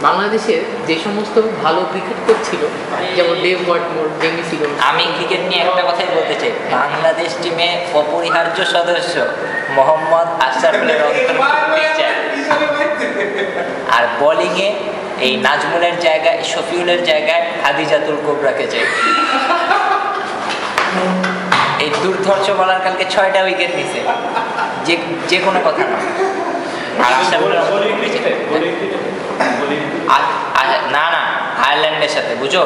বাংলাদেশের যে সমস্ত ভালো ক্রিকেট কোচ ছিল, যেমন ডেভ ওয়াটমোর, জেমি সিগল। আমি ক্রিকেট নিয়ে একটা কথাই বলতে চাই, বাংলাদেশ টিমে অপরিহার্য সদস্য মোহাম্মদ আশরাফুলের অন্তর্ভুক্ত, আর বোলিংয়ে এই নাজমুলের জায়গায়, শফিউলের জায়গায় হাদিজাতুল কোবরাকে চাই। এই দুর্ধর্ষ বলার কালকে 6টা উইকেট নিছে, যে কোনো কথা না। আর না না, আয়ারল্যান্ডের সাথে, বুঝো।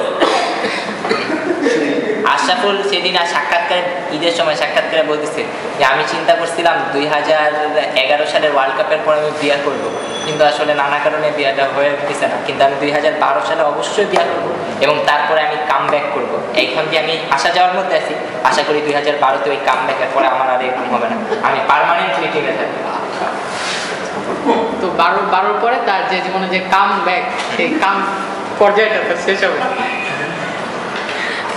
আশরাফুল সেদিন আর সাক্ষাৎকারে, ঈদের সময় সাক্ষাৎকারে বলতেছে যে আমি চিন্তা করছিলাম 2011 সালের ওয়ার্ল্ড কাপের পর আমি বিয়ে করব, কিন্তু আসলে নানা কারণে বিয়েটা হয়ে উঠতেছে না, কিন্তু আমি 2012 সালে অবশ্যই বিয়ে করবো এবং তারপরে আমি কাম ব্যাক করবো। এইখান দিয়ে আমি আসা যাওয়ার মধ্যে আছি, আশা করি 2012-তে ওই কাম ব্যাকের পরে আমার আর এরকম হবে না, আমি পার্মানেন্টলি টিমে থাকবো। তো 12 পরে তার যে জীবনে যে কাম ব্যাক, সেই কাম পর্যায়টা শেষ হবে।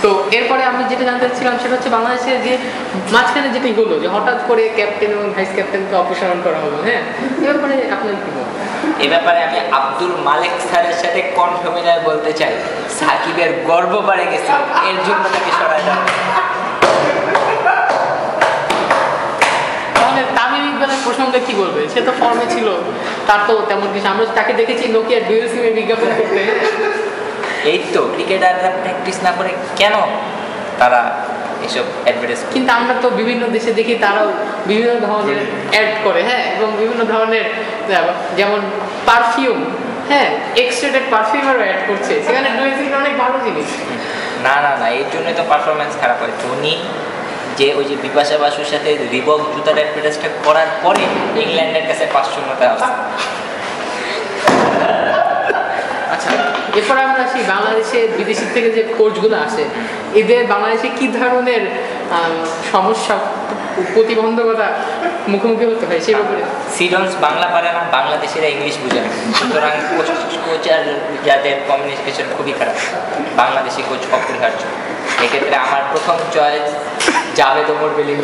তো এরপরে আমি যেটা জানতে চাচ্ছিলাম সেটা হচ্ছে বাংলাদেশের যে মাঝখানে যেটা হলো, যে হঠাৎ করে ক্যাপ্টেন এবং ভাইস ক্যাপ্টেনকে অপসারণ করা হলো, হ্যাঁ, এ ব্যাপারে আপনার কি বলবেন? এ ব্যাপারে আমি আব্দুল মালেক স্যারের সাথে কণ্ঠ মিলায় বলতে চাই, সাকিবের গর্ব বাড়ে গেছে, এর জন্য তাকে সরায় দেওয়া। তাহলে তামিম ইকবালের প্রসঙ্গে কি বলবে? সে তো ফর্মে ছিল, তার তো তেমন কিছু, আমরা তাকে দেখেছি নোকিয়া ডুয়েল সিমের বিজ্ঞাপন করতে। এই তো ক্রিকেটাররা প্র্যাকটিস না করে কেন তারা এসব অ্যাডভার্টাইজ? কিন্তু আমরা তো বিভিন্ন দেশে দেখি তারাও বিভিন্ন ধরনের অ্যাড করে, হ্যাঁ, এবং বিভিন্ন ধরনের যেমন পারফিউম, হ্যাঁ, এক্সট্রেটেড পারফিউমেরও অ্যাড করছে, সেখানে ডুয়েল সিম অনেক ভালো জিনিস। না না না, এর জন্যই তো পারফরমেন্স খারাপ হয়। ধোনি যে ওই যে বিপাশা বাসুর সাথে রিবক জুতার অ্যাডভার্টাইজটা করার পরে ইংল্যান্ডের কাছে 5-0 আসে। আচ্ছা, এরপর আমরা আসি বাংলাদেশের বিদেশি থেকে যে কোচগুলো আসে, এদের বাংলাদেশে কি ধরনের সমস্যা, প্রতিবন্ধকতা মুখোমুখি হতে হয় সেই ব্যাপারে? সিডন্স বাংলা পারে না, বাংলাদেশিরা ইংলিশ বুঝে না, সুতরাং কোচ আর যাদের কমিউনিকেশন খুবই খারাপ, বাংলাদেশি কোচ অপরিহার্য। এক্ষেত্রে আমার প্রথম চয়েস জাভেদ ওমর বেলিং।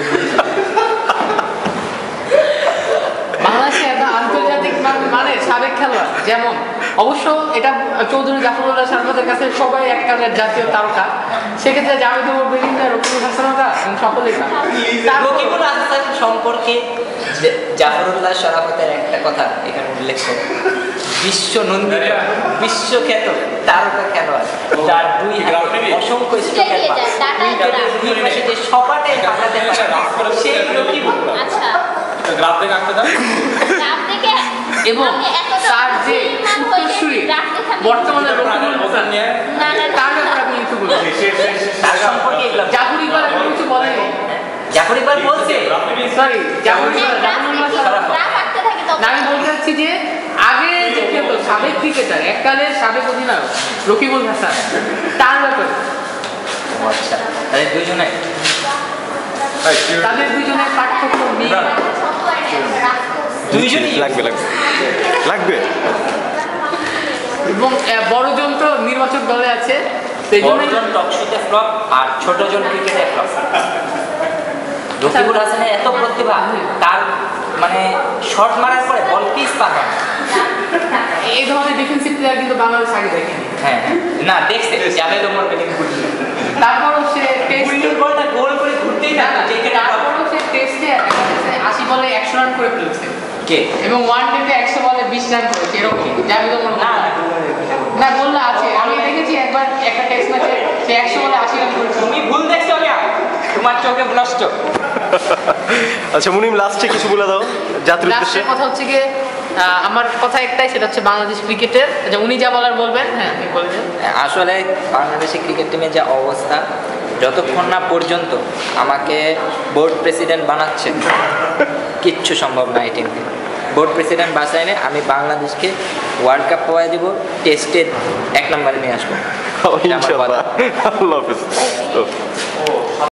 বাংলাদেশে একটা আন্তর্জাতিক মানে সাবেক খেলোয়াড়, যেমন অবশ্য এটা চৌধুরী জাফরুল্লাহ সারবাদের কাছে সবাই এককালের জাতীয় তারকা, সেক্ষেত্রে জাভেদ ওমর বেলিং, রকিবুল হাসানরা এবং সকলেই। রকিবুল হাসান সম্পর্কে জাফরুল্লাহ শরাফতের একটা কথা এখানে উল্লেখ করে, বিশ্ব নন্দিত, বিশ্বখ্যাত তারকা খেলোয়াড়, যার দুই অসংখ্য স্ট্রোকের যে সপাটে পাঠাতে পারে সেই রকিবুল। এবং তার যে উত্তরসূরি বর্তমানে রকিবুল হাসান, তার ব্যাপারে আপনি কিছু বলবেন? তার সম্পর্কে জাফর ইকবাল আপনি কিছু বলেনি? জাফর ইকবাল বলছে, সরি, জাফর ইকবাল, আমি বলতে চাচ্ছি যে আগে যে খেলতো সাবেক ক্রিকেটার, এককালের সাবেক অধিনায়ক রকিবুল হাসান, তার ব্যাপারে। আচ্ছা, তাদের দুজনের পার্থক্য নেই? দুইজনই লাগবে। এবং বড়জন তো নির্বাচক দলে আছে, বড়জন টকশোতে ফ্লপ আর ছোটজন ক্রিকেটে ফ্লপ। রকিবুল হাসানের এত প্রতিভা, তার মানে শট মারার পরে বল পিস পাবে। এই ধরনের ডিফেন্সিভ প্লেয়ার কিন্তু বাংলাদেশ আগে দেখেনি। হ্যাঁ না, দেখছে জাভেদ ওমর বেলিং, তারপরও সে বলটা গোল করে ঘুরতেই থাকে, তারপরও সে টেস্টে 80 বলে 100 রান করে ফেলেছে, কে? এবং ওয়ানডেতে 100 বলে 20 রান করেছে, এরকম জাভেদ ওমর না বললে আছে। আমি দেখেছি একবার একটা টেস্ট ম্যাচে সে 100 বলে 80 রান করেছে। তুমি ভুল দেখছো, তোমার চোখে নষ্ট। আচ্ছা মুনিম, লাস্টে কিছু বলে দাও জাতির উদ্দেশ্যে। কথা হচ্ছে কি, আমার কথা একটাই, সেটা হচ্ছে বাংলাদেশ ক্রিকেটের, উনি যা বলার বলবেন। হ্যাঁ, আপনি বলবেন। আসলে বাংলাদেশি ক্রিকেট টিমের যা অবস্থা, যতক্ষণ না পর্যন্ত আমাকে বোর্ড প্রেসিডেন্ট বানাচ্ছে, কিচ্ছু সম্ভব না এই টিমকে। বোর্ড প্রেসিডেন্ট বাসায় আমি বাংলাদেশকে ওয়ার্ল্ড কাপ পাওয়া দিব, টেস্টে 1 নম্বরে নিয়ে আসবো। ইনশাআল্লাহ। আল্লাহ হাফেজ।